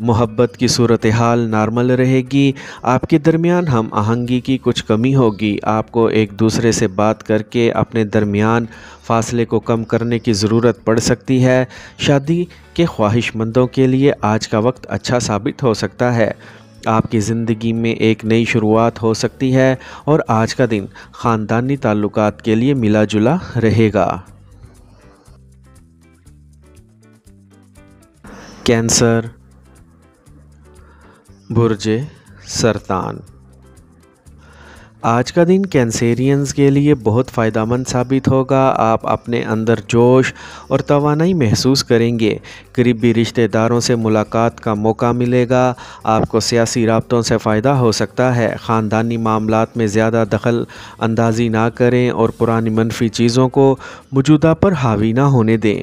محبت کی صورتحال نارمل رہے گی، آپ کے درمیان ہم آہنگی کی کچھ کمی ہوگی، آپ کو ایک دوسرے سے بات کر کے اپنے درمیان فاصلے کو کم کرنے کی ضرورت پڑ سکتی ہے۔ شادی کے خواہش مندوں کے لیے آج کا وقت اچھا ثابت ہو سکتا ہے، آپ کی زندگی میں ایک نئی شروعات ہو سکتی ہے اور آج کا دن خاندانی تعلقات کے لیے ملا جلا رہے گا۔ کینسر، برج سرطان۔ آج کا دن کینسیرینز کے لیے بہت فائدہ مند ثابت ہوگا، آپ اپنے اندر جوش اور توانائی محسوس کریں گے، قریبی رشتہ داروں سے ملاقات کا موقع ملے گا، آپ کو سیاسی رابطوں سے فائدہ ہو سکتا ہے، خاندانی معاملات میں زیادہ دخل اندازی نہ کریں اور پرانی منفی چیزوں کو موجودہ پر حاوی نہ ہونے دیں۔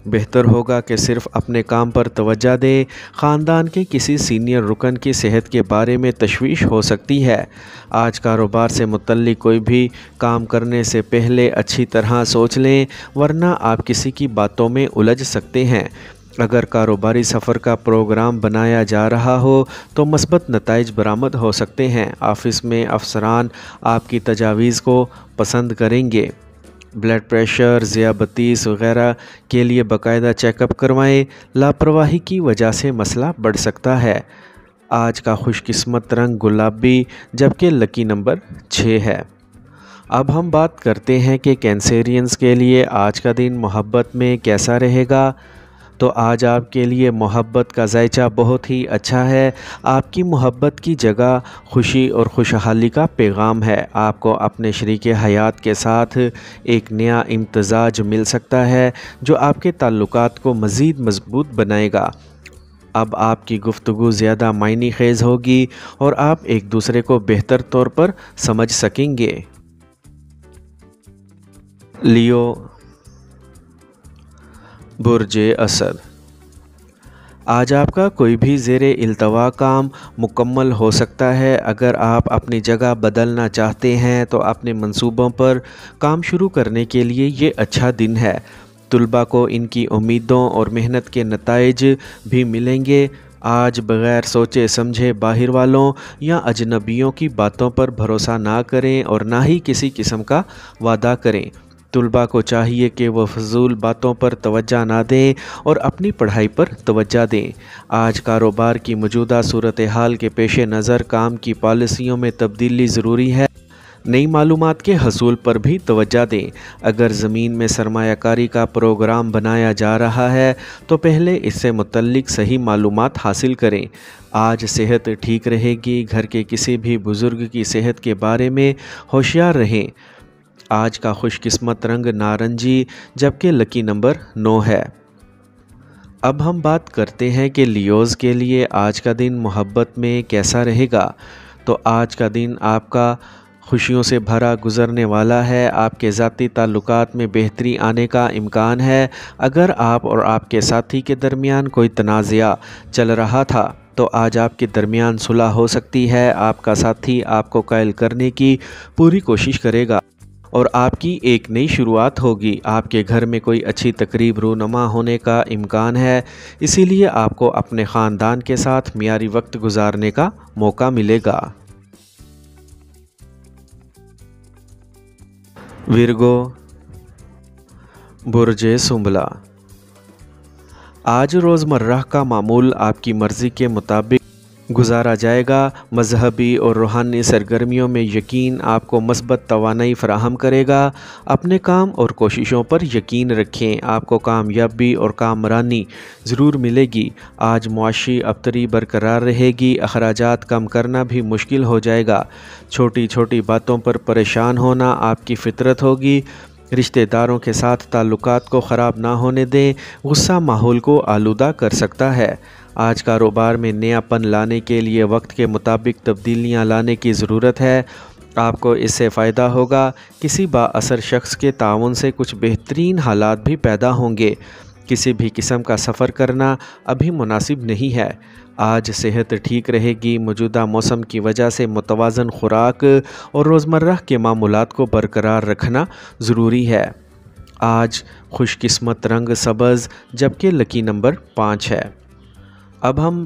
بہتر ہوگا کہ صرف اپنے کام پر توجہ دیں، خاندان کے کسی سینئر رکن کی صحت کے بارے میں تشویش ہو سکتی ہے۔ آج کاروبار سے متعلق کوئی بھی کام کرنے سے پہلے اچھی طرح سوچ لیں، ورنہ آپ کسی کی باتوں میں الجھ سکتے ہیں۔ اگر کاروباری سفر کا پروگرام بنایا جا رہا ہو تو مثبت نتائج برآمد ہو سکتے ہیں، آفس میں افسران آپ کی تجاویز کو پسند کریں گے۔ بلڈ پریشر، ذیابیطس وغیرہ کے لیے باقاعدہ چیک اپ کروائیں، لاپرواہی کی وجہ سے مسئلہ بڑھ سکتا ہے۔ آج کا خوش قسمت رنگ گلابی جبکہ لکی نمبر 6 ہے۔ اب ہم بات کرتے ہیں کہ کینسیرینز کے لیے آج کا دن محبت میں کیسا رہے گا۔ تو آج آپ کے لیے محبت کا ذائچہ بہت ہی اچھا ہے، آپ کی محبت کی جگہ خوشی اور خوشحالی کا پیغام ہے، آپ کو اپنے شریک حیات کے ساتھ ایک نیا امتزاج مل سکتا ہے جو آپ کے تعلقات کو مزید مضبوط بنائے گا۔ اب آپ کی گفتگو زیادہ معنی خیز ہوگی اور آپ ایک دوسرے کو بہتر طور پر سمجھ سکیں گے۔ لیو، برج اسد۔ آج آپ کا کوئی بھی زیر التوا کام مکمل ہو سکتا ہے، اگر آپ اپنی جگہ بدلنا چاہتے ہیں تو اپنے منصوبوں پر کام شروع کرنے کے لیے یہ اچھا دن ہے۔ طلباء کو ان کی امیدوں اور محنت کے نتائج بھی ملیں گے۔ آج بغیر سوچے سمجھے باہر والوں یا اجنبیوں کی باتوں پر بھروسہ نہ کریں اور نہ ہی کسی قسم کا وعدہ کریں۔ طلباء کو چاہیے کہ وہ فضول باتوں پر توجہ نہ دیں اور اپنی پڑھائی پر توجہ دیں۔ آج کاروبار کی موجودہ صورتحال کے پیش نظر کام کی پالیسیوں میں تبدیلی ضروری ہے، نئی معلومات کے حصول پر بھی توجہ دیں۔ اگر زمین میں سرمایہ کاری کا پروگرام بنایا جا رہا ہے تو پہلے اس سے متعلق صحیح معلومات حاصل کریں۔ آج صحت ٹھیک رہے گی، گھر کے کسی بھی بزرگ کی صحت کے بارے میں ہوشیار رہیں۔ آج کا خوش قسمت رنگ نارنجی جبکہ لکی نمبر 9 ہے۔ اب ہم بات کرتے ہیں کہ لیوز کے لیے آج کا دن محبت میں کیسا رہے گا۔ تو آج کا دن آپ کا خوشیوں سے بھرا گزرنے والا ہے، آپ کے ذاتی تعلقات میں بہتری آنے کا امکان ہے۔ اگر آپ اور آپ کے ساتھی کے درمیان کوئی تنازعہ چل رہا تھا تو آج آپ کے درمیان صلح ہو سکتی ہے، آپ کا ساتھی آپ کو قائل کرنے کی پوری کوشش کرے گا اور آپ کی ایک نئی شروعات ہوگی۔ آپ کے گھر میں کوئی اچھی تقریب رونما ہونے کا امکان ہے، اسی لیے آپ کو اپنے خاندان کے ساتھ معیاری وقت گزارنے کا موقع ملے گا۔ ورگو، برج سنبلہ۔ آج روزمرہ کا معمول آپ کی مرضی کے مطابق گزارا جائے گا، مذہبی اور روحانی سرگرمیوں میں یقین آپ کو مثبت توانائی فراہم کرے گا۔ اپنے کام اور کوششوں پر یقین رکھیں، آپ کو کامیابی اور کامرانی ضرور ملے گی۔ آج معاشی ابتری برقرار رہے گی، اخراجات کم کرنا بھی مشکل ہو جائے گا۔ چھوٹی چھوٹی باتوں پر پریشان ہونا آپ کی فطرت ہوگی۔ رشتہ داروں کے ساتھ تعلقات کو خراب نہ ہونے دیں، غصہ ماحول کو آلودہ کر سکتا ہے۔ آج کاروبار میں نیا پن لانے کے لیے وقت کے مطابق تبدیلیاں لانے کی ضرورت ہے، آپ کو اس سے فائدہ ہوگا۔ کسی با اثر شخص کے تعاون سے کچھ بہترین حالات بھی پیدا ہوں گے۔ کسی بھی قسم کا سفر کرنا ابھی مناسب نہیں ہے۔ آج صحت ٹھیک رہے گی، موجودہ موسم کی وجہ سے متوازن خوراک اور روزمرہ کے معمولات کو برقرار رکھنا ضروری ہے۔ آج خوش قسمت رنگ سبز جبکہ لکی نمبر 5 ہے۔ اب ہم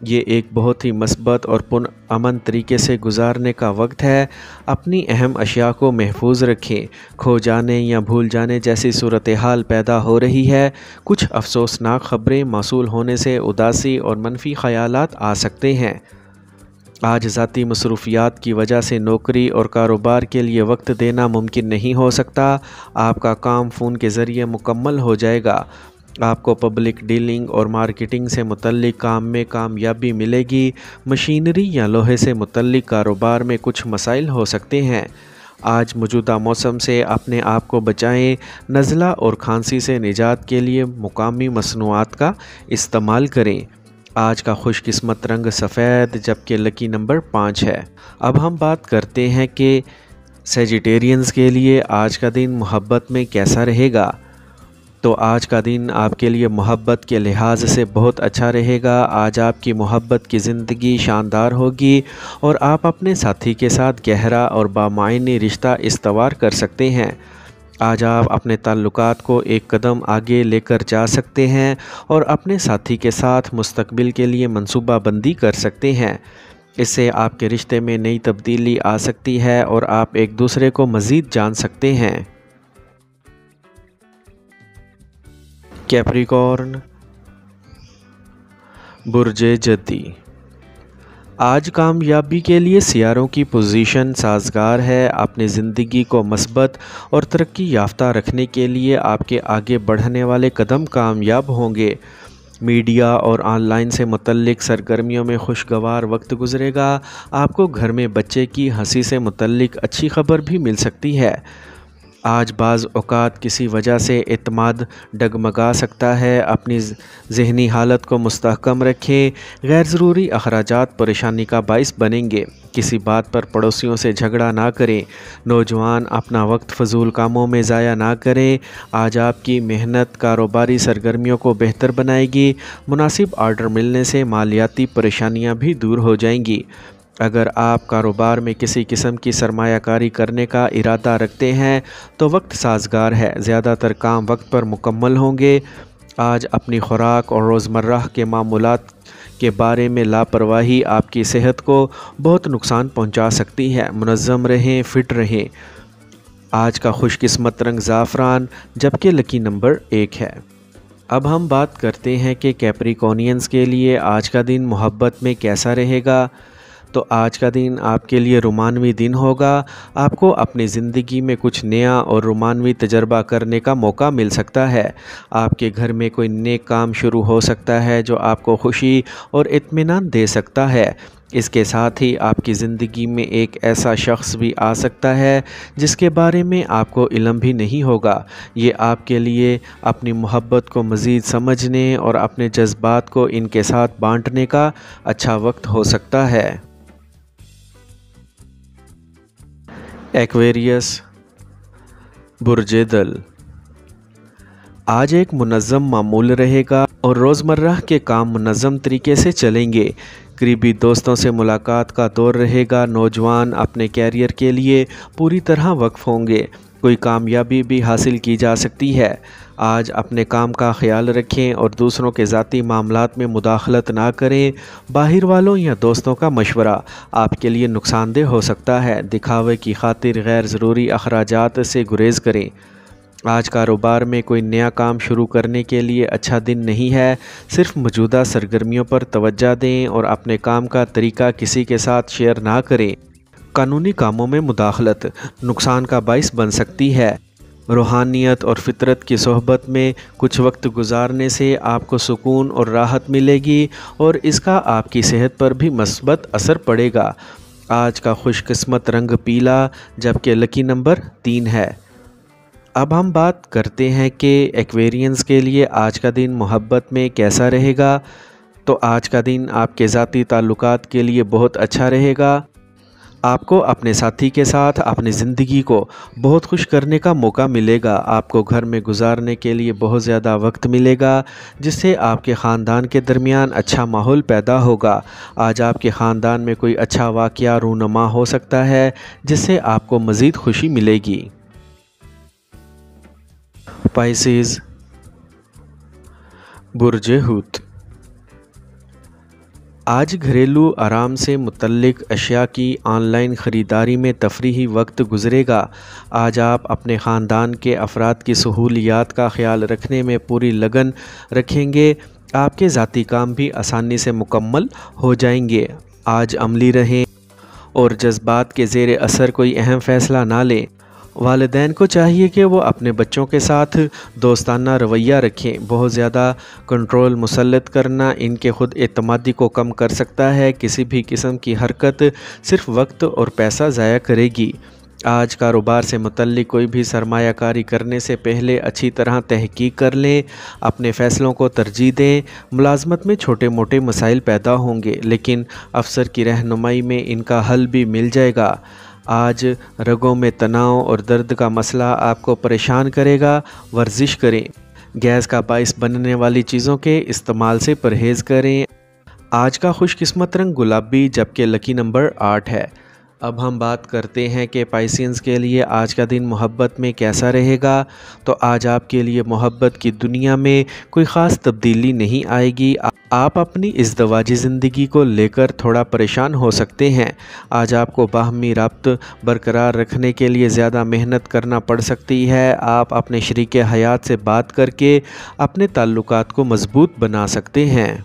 یہ ایک بہت ہی مثبت اور پرامن طریقے سے گزارنے کا وقت ہے۔ اپنی اہم اشیاء کو محفوظ رکھیں۔ کھو جانے یا بھول جانے جیسی صورتحال پیدا ہو رہی ہے۔ کچھ افسوسناک خبریں موصول ہونے سے اداسی اور منفی خیالات آ سکتے ہیں۔ آج ذاتی مصروفیات کی وجہ سے نوکری اور کاروبار کے لیے وقت دینا ممکن نہیں ہو سکتا۔ آپ کا کام فون کے ذریعے مکمل ہو جائے گا۔ آپ کو پبلک ڈیلنگ اور مارکیٹنگ سے متعلق کام میں کامیابی ملے گی۔ مشینری یا لوہے سے متعلق کاروبار میں کچھ مسائل ہو سکتے ہیں۔ آج موجودہ موسم سے اپنے آپ کو بچائیں۔ نزلہ اور کھانسی سے نجات کے لیے مقامی مصنوعات کا استعمال کریں۔ آج کا خوش قسمت رنگ سفید جبکہ لکی نمبر 5 ہے۔ اب ہم بات کرتے ہیں کہ سیجیٹیرینز کے لیے آج کا دن محبت میں کیسا رہے گا۔ تو آج کا دن آپ کے لیے محبت کے لحاظ سے بہت اچھا رہے گا۔ آج آپ کی محبت کی زندگی شاندار ہوگی اور آپ اپنے ساتھی کے ساتھ گہرا اور بامعنی رشتہ استوار کر سکتے ہیں۔ آج آپ اپنے تعلقات کو ایک قدم آگے لے کر جا سکتے ہیں اور اپنے ساتھی کے ساتھ مستقبل کے لیے منصوبہ بندی کر سکتے ہیں۔ اس سے آپ کے رشتے میں نئی تبدیلی آ سکتی ہے اور آپ ایک دوسرے کو مزید جان سکتے ہیں۔ کیپریکارن، برج جدی۔ آج کامیابی کے لیے سیاروں کی پوزیشن سازگار ہے۔ اپنی زندگی کو مثبت اور ترقی یافتہ رکھنے کے لیے آپ کے آگے بڑھنے والے قدم کامیاب ہوں گے۔ میڈیا اور آن لائن سے متعلق سرگرمیوں میں خوشگوار وقت گزرے گا۔ آپ کو گھر میں بچے کی ہنسی سے متعلق اچھی خبر بھی مل سکتی ہے۔ آج بعض اوقات کسی وجہ سے اعتماد ڈگمگا سکتا ہے۔ اپنی ذہنی حالت کو مستحکم رکھیں۔ غیر ضروری اخراجات پریشانی کا باعث بنیں گے۔ کسی بات پر پڑوسیوں سے جھگڑا نہ کریں۔ نوجوان اپنا وقت فضول کاموں میں ضائع نہ کریں۔ آج آپ کی محنت کاروباری سرگرمیوں کو بہتر بنائے گی۔ مناسب آرڈر ملنے سے مالیاتی پریشانیاں بھی دور ہو جائیں گی۔ اگر آپ کاروبار میں کسی قسم کی سرمایہ کاری کرنے کا ارادہ رکھتے ہیں تو وقت سازگار ہے۔ زیادہ تر کام وقت پر مکمل ہوں گے۔ آج اپنی خوراک اور روزمرہ کے معمولات کے بارے میں لاپرواہی آپ کی صحت کو بہت نقصان پہنچا سکتی ہے۔ منظم رہیں، فٹ رہیں۔ آج کا خوش قسمت رنگ زعفران جبکہ لکی نمبر 1 ہے۔ اب ہم بات کرتے ہیں کہ کیپریکونینز کے لیے آج کا دن محبت میں کیسا رہے گا۔ تو آج کا دن آپ کے لیے رومانوی دن ہوگا۔ آپ کو اپنی زندگی میں کچھ نیا اور رومانوی تجربہ کرنے کا موقع مل سکتا ہے۔ آپ کے گھر میں کوئی نیک کام شروع ہو سکتا ہے جو آپ کو خوشی اور اطمینان دے سکتا ہے۔ اس کے ساتھ ہی آپ کی زندگی میں ایک ایسا شخص بھی آ سکتا ہے جس کے بارے میں آپ کو علم بھی نہیں ہوگا۔ یہ آپ کے لیے اپنی محبت کو مزید سمجھنے اور اپنے جذبات کو ان کے ساتھ بانٹنے کا اچھا وقت ہو سکتا ہے۔ ایکویریس، برج دل۔ آج ایک منظم معمول رہے گا اور روزمرہ کے کام منظم طریقے سے چلیں گے۔ قریبی دوستوں سے ملاقات کا دور رہے گا۔ نوجوان اپنے کیریئر کے لیے پوری طرح وقف ہوں گے۔ کوئی کامیابی بھی حاصل کی جا سکتی ہے۔ آج اپنے کام کا خیال رکھیں اور دوسروں کے ذاتی معاملات میں مداخلت نہ کریں۔ باہر والوں یا دوستوں کا مشورہ آپ کے لیے نقصان دہ ہو سکتا ہے۔ دکھاوے کی خاطر غیر ضروری اخراجات سے گریز کریں۔ آج کاروبار میں کوئی نیا کام شروع کرنے کے لیے اچھا دن نہیں ہے۔ صرف موجودہ سرگرمیوں پر توجہ دیں اور اپنے کام کا طریقہ کسی کے ساتھ شیئر نہ کریں۔ قانونی کاموں میں مداخلت نقصان کا باعث بن سکتی ہے۔ روحانیت اور فطرت کی صحبت میں کچھ وقت گزارنے سے آپ کو سکون اور راحت ملے گی اور اس کا آپ کی صحت پر بھی مثبت اثر پڑے گا۔ آج کا خوش قسمت رنگ پیلا جبکہ لکی نمبر 3 ہے۔ اب ہم بات کرتے ہیں کہ ایکویرینز کے لیے آج کا دن محبت میں کیسا رہے گا۔ تو آج کا دن آپ کے ذاتی تعلقات کے لیے بہت اچھا رہے گا۔ آپ کو اپنے ساتھی کے ساتھ اپنی زندگی کو بہت خوش کرنے کا موقع ملے گا۔ آپ کو گھر میں گزارنے کے لیے بہت زیادہ وقت ملے گا جس سے آپ کے خاندان کے درمیان اچھا ماحول پیدا ہوگا۔ آج آپ کے خاندان میں کوئی اچھا واقعہ رونما ہو سکتا ہے جس سے آپ کو مزید خوشی ملے گی۔ پائسیز، برج حوت۔ آج گھریلو آرام سے متعلق اشیاء کی آن لائن خریداری میں تفریحی وقت گزرے گا۔ آج آپ اپنے خاندان کے افراد کی سہولیات کا خیال رکھنے میں پوری لگن رکھیں گے۔ آپ کے ذاتی کام بھی آسانی سے مکمل ہو جائیں گے۔ آج عملی رہیں اور جذبات کے زیر اثر کوئی اہم فیصلہ نہ لیں۔ والدین کو چاہیے کہ وہ اپنے بچوں کے ساتھ دوستانہ رویہ رکھیں۔ بہت زیادہ کنٹرول مسلط کرنا ان کے خود اعتمادی کو کم کر سکتا ہے۔ کسی بھی قسم کی حرکت صرف وقت اور پیسہ ضائع کرے گی۔ آج کاروبار سے متعلق کوئی بھی سرمایہ کاری کرنے سے پہلے اچھی طرح تحقیق کر لیں۔ اپنے فیصلوں کو ترجیح دیں۔ ملازمت میں چھوٹے موٹے مسائل پیدا ہوں گے، لیکن افسر کی رہنمائی میں ان کا حل بھی مل جائے گا۔ آج رگوں میں تناؤ اور درد کا مسئلہ آپ کو پریشان کرے گا۔ ورزش کریں۔ گیس کا باعث بننے والی چیزوں کے استعمال سے پرہیز کریں۔ آج کا خوش قسمت رنگ گلابی جبکہ لکی نمبر 8 ہے۔ اب ہم بات کرتے ہیں کہ پائسینز کے لیے آج کا دن محبت میں کیسا رہے گا۔ تو آج آپ کے لیے محبت کی دنیا میں کوئی خاص تبدیلی نہیں آئے گی۔ آپ اپنی ازدواجی زندگی کو لے کر تھوڑا پریشان ہو سکتے ہیں۔ آج آپ کو باہمی رابط برقرار رکھنے کے لیے زیادہ محنت کرنا پڑ سکتی ہے۔ آپ اپنے شریک حیات سے بات کر کے اپنے تعلقات کو مضبوط بنا سکتے ہیں۔